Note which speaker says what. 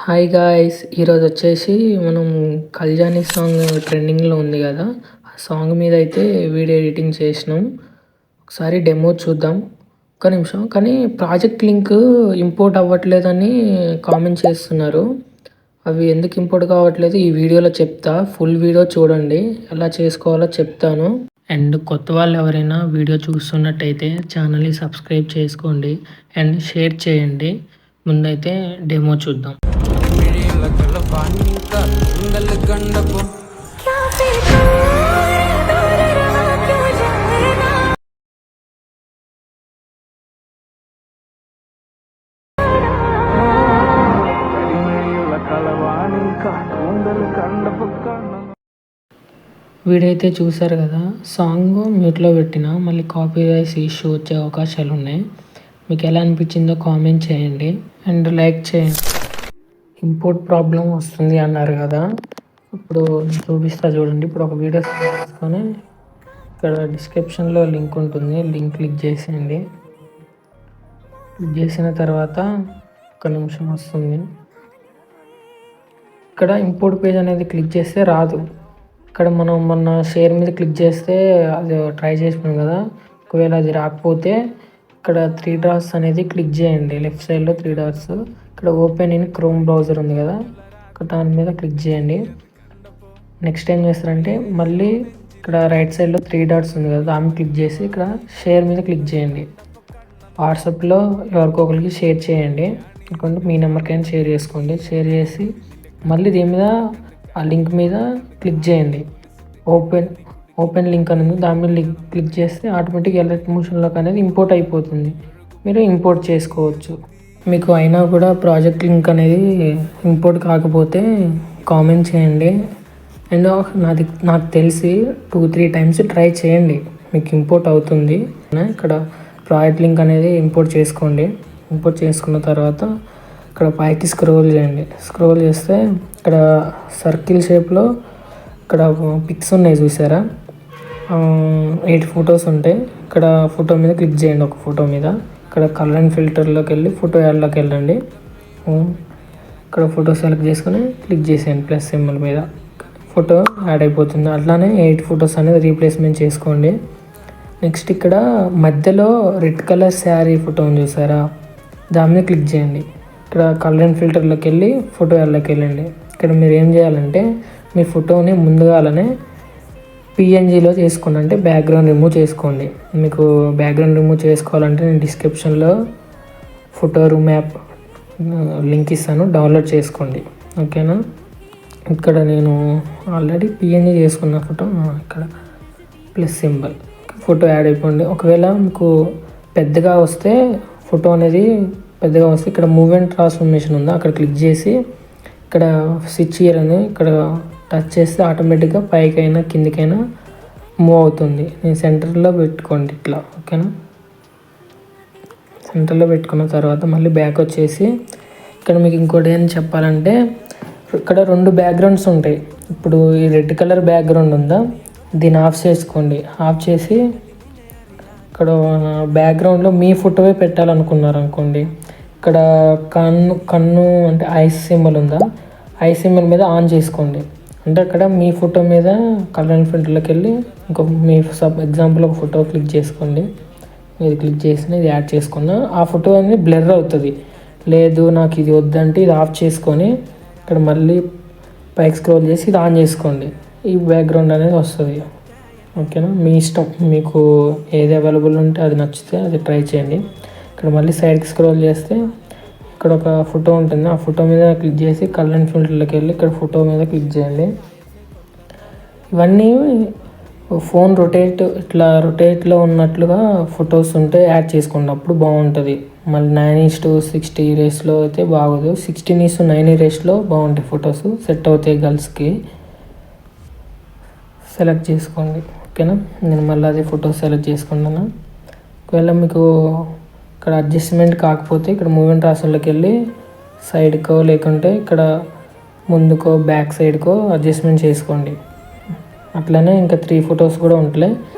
Speaker 1: Hi guys, ఈరోజు వచ్చేసి మనం కళ్యాణి సాంగ్ ట్రెండింగ్లో ఉంది కదా, ఆ సాంగ్ మీద అయితే వీడియో ఎడిటింగ్ చేసినాం. ఒకసారి డెమో చూద్దాం. ఒక్క నిమిషం. కానీ ప్రాజెక్ట్ లింక్ ఇంపోర్ట్ అవ్వట్లేదని కామెంట్ చేస్తున్నారు. అవి ఎందుకు ఇంపోర్ట్ కావట్లేదు ఈ వీడియోలో చెప్తా. ఫుల్ వీడియో చూడండి, ఎలా చేసుకోవాలో చెప్తాను. అండ్ కొత్త వాళ్ళు ఎవరైనా వీడియో చూస్తున్నట్టయితే ఛానల్ని సబ్స్క్రైబ్ చేసుకోండి అండ్ షేర్ చేయండి. ముందైతే డెమో చూద్దాం. వీడియో అయితే చూసారు కదా, సాంగ్ మ్యూట్లో పెట్టిన మళ్ళీ కాపీ రైట్స్ ఇష్యూ వచ్చే అవకాశాలు ఉన్నాయి. మీకు ఎలా అనిపించిందో కామెంట్ చేయండి అండ్ లైక్ చేయండి. ఇంపోర్ట్ ప్రాబ్లం వస్తుంది అన్నారు కదా, ఇప్పుడు చూపిస్తా చూడండి. ఇప్పుడు ఒక వీడియో తీసుకొని ఇక్కడ డిస్క్రిప్షన్లో లింక్ ఉంటుంది, లింక్ క్లిక్ చేసేయండి. క్లిక్ చేసిన తర్వాత ఒక నిమిషం వస్తుంది. ఇక్కడ ఇంపోర్ట్ పేజ్ అనేది క్లిక్ చేస్తే రాదు. ఇక్కడ మనం మొన్న షేర్ మీద క్లిక్ చేస్తే అది ట్రై చేసినాం కదా, ఒకవేళ అది రాకపోతే ఇక్కడ 3 డాట్స్ అనేది క్లిక్ చేయండి. లెఫ్ట్ సైడ్లో 3 డాట్స్, ఇక్కడ ఓపెన్ ఇన్ క్రోమ్ బ్రౌజర్ ఉంది కదా, దాని మీద క్లిక్ చేయండి. నెక్స్ట్ ఏం చేస్తారంటే మళ్ళీ ఇక్కడ రైట్ సైడ్లో 3 డాట్స్ ఉంది కదా, దాన్ని క్లిక్ చేసి ఇక్కడ షేర్ మీద క్లిక్ చేయండి. వాట్సాప్లో ఎవరికొకరికి షేర్ చేయండి, అనుకుంటే మీ నెంబర్కైనా షేర్ చేసుకోండి. షేర్ చేసి మళ్ళీ దీని మీద ఆ లింక్ మీద క్లిక్ చేయండి. ఓపెన్ లింక్ అనేది దాని మీద క్లిక్ చేస్తే ఆటోమేటిక్ ఎలర్ట్ మోషన్లోకి అనేది ఇంపోర్ట్ అయిపోతుంది. మీరు ఇంపోర్ట్ చేసుకోవచ్చు. మీకు అయినా కూడా ప్రాజెక్ట్ లింక్ అనేది ఇంపోర్ట్ కాకపోతే కామెంట్ చేయండి. అండ్ నాకు తెలిసి 2-3 టైమ్స్ ట్రై చేయండి, మీకు ఇంపోర్ట్ అవుతుంది. ఇక్కడ ప్రాజెక్ట్ లింక్ అనేది ఇంపోర్ట్ చేసుకోండి. ఇంపోర్ట్ చేసుకున్న తర్వాత ఇక్కడ పైకి స్క్రోల్ చేయండి. స్క్రోల్ చేస్తే ఇక్కడ సర్కిల్ షేప్లో ఇక్కడ పిక్స్ ఉన్నాయి చూసారా, 8 ఫొటోస్ ఉంటాయి. ఇక్కడ ఫోటో మీద క్లిక్ చేయండి, ఒక ఫోటో మీద. ఇక్కడ కలర్ అండ్ ఫిల్టర్లోకి వెళ్ళి ఫోటో యాడ్లోకి వెళ్ళండి. ఇక్కడ ఫోటో సెలెక్ట్ చేసుకొని క్లిక్ చేసేయండి ప్లస్ సింబల్ మీద, ఫోటో యాడ్ అయిపోతుంది. అట్లానే 8 ఫొటోస్ అనేది రీప్లేస్మెంట్ చేసుకోండి. నెక్స్ట్ ఇక్కడ మధ్యలో రెడ్ కలర్ శారీ ఫోటో ఉంది చూసారా, దాని మీద క్లిక్ చేయండి. ఇక్కడ కలర్ అండ్ ఫిల్టర్లోకి వెళ్ళి ఫోటో యాడ్లోకి వెళ్ళండి. ఇక్కడ మీరు ఏం చేయాలంటే మీ ఫోటోని ముందుగానే పిఎన్జీలో చేసుకోండి, అంటే బ్యాక్గ్రౌండ్ రిమూవ్ చేసుకోండి. మీకు బ్యాక్గ్రౌండ్ రిమూవ్ చేసుకోవాలంటే నేను డిస్క్రిప్షన్లో ఫోటో రూమ్ యాప్ లింక్ ఇస్తాను, డౌన్లోడ్ చేసుకోండి. ఓకేనా. ఇక్కడ నేను ఆల్రెడీ పిఎన్జీ చేసుకున్న ఫోటో, ఇక్కడ ప్లస్ సింబల్, ఫోటో యాడ్ అయిపోండి. ఒకవేళ మీకు పెద్దగా వస్తే ఫోటో అనేది పెద్దగా వస్తే ఇక్కడ మూవ్ అండ్ ట్రాన్స్ఫర్మేషన్ ఉందా, అక్కడ క్లిక్ చేసి ఇక్కడ స్విచ్ ఇయర్ అని ఇక్కడ టచ్ చేస్తే ఆటోమేటిక్గా పైకైనా కిందికైనా మూవ్ అవుతుంది. నేను సెంటర్లో పెట్టుకోండి ఇట్లా. ఓకేనా. సెంటర్లో పెట్టుకున్న తర్వాత మళ్ళీ బ్యాక్ వచ్చేసి ఇక్కడ మీకు ఇంకోటి ఏం చెప్పాలంటే ఇక్కడ 2 బ్యాక్గ్రౌండ్స్ ఉంటాయి. ఇప్పుడు ఈ రెడ్ కలర్ బ్యాక్గ్రౌండ్ ఉందా, దీన్ని ఆఫ్ చేసుకోండి. ఆఫ్ చేసి ఇక్కడ బ్యాక్గ్రౌండ్లో మీ ఫోటోవే పెట్టాలనుకున్నారు అనుకోండి, ఇక్కడ కన్ను అంటే ఐస్ సింబల్ ఉందా, ఐస్ సింబల్ మీద ఆన్ చేసుకోండి. అంటే అక్కడ మీ ఫోటో మీద కలర్ అండ్ ఫిల్టర్లోకి వెళ్ళి మీ ఎగ్జాంపుల్ ఒక ఫోటో క్లిక్ చేసుకోండి. ఇది క్లిక్ చేసిన ఇది యాడ్ చేసుకున్నా ఆ ఫోటో అనేది బ్లర్ అవుతుంది. లేదు నాకు ఇది వద్దంటే ఇది ఆఫ్ చేసుకొని ఇక్కడ మళ్ళీ పైకి స్క్రోల్ చేసి ఇది ఆన్ చేసుకోండి, ఈ బ్యాక్గ్రౌండ్ అనేది వస్తుంది. ఓకేనా. మీ ఇష్టం, మీకు ఏది అవైలబుల్ ఉంటే అది నచ్చితే అది ట్రై చేయండి. ఇక్కడ మళ్ళీ సైడ్కి స్క్రోల్ చేస్తే ఇక్కడ ఒక ఫోటో ఉంటుంది, ఆ ఫోటో మీద క్లిక్ చేసి కలర్ అండ్ ఫిల్టర్లోకి వెళ్ళి ఇక్కడ ఫోటో మీద క్లిక్ చేయండి. ఇవన్నీ ఫోన్ ఇట్లా రొటేట్లో ఉన్నట్లుగా ఫొటోస్ ఉంటే యాడ్ చేసుకోండి, అప్పుడు బాగుంటుంది. మళ్ళీ 9:60 రేస్లో అయితే బాగోదు, 16:9 రేస్లో బాగుంటాయి ఫొటోస్, సెట్ అవుతాయి గర్ల్స్కి. సెలెక్ట్ చేసుకోండి. ఓకేనా. నేను మళ్ళీ అదే ఫోటో సెలెక్ట్ చేసుకున్నాను. ఒకవేళ మీకు ఇక్కడ అడ్జస్ట్మెంట్ కాకపోతే ఇక్కడ మూవ్ అండ్ ట్రాన్స్ఫర్లోకి వెళ్ళి సైడ్కో లేకుంటే ఇక్కడ ముందుకో బ్యాక్ సైడ్కో అడ్జస్ట్మెంట్ చేసుకోండి. అట్లనే ఇంకా 3 ఫొటోస్ కూడా ఉంటాయి.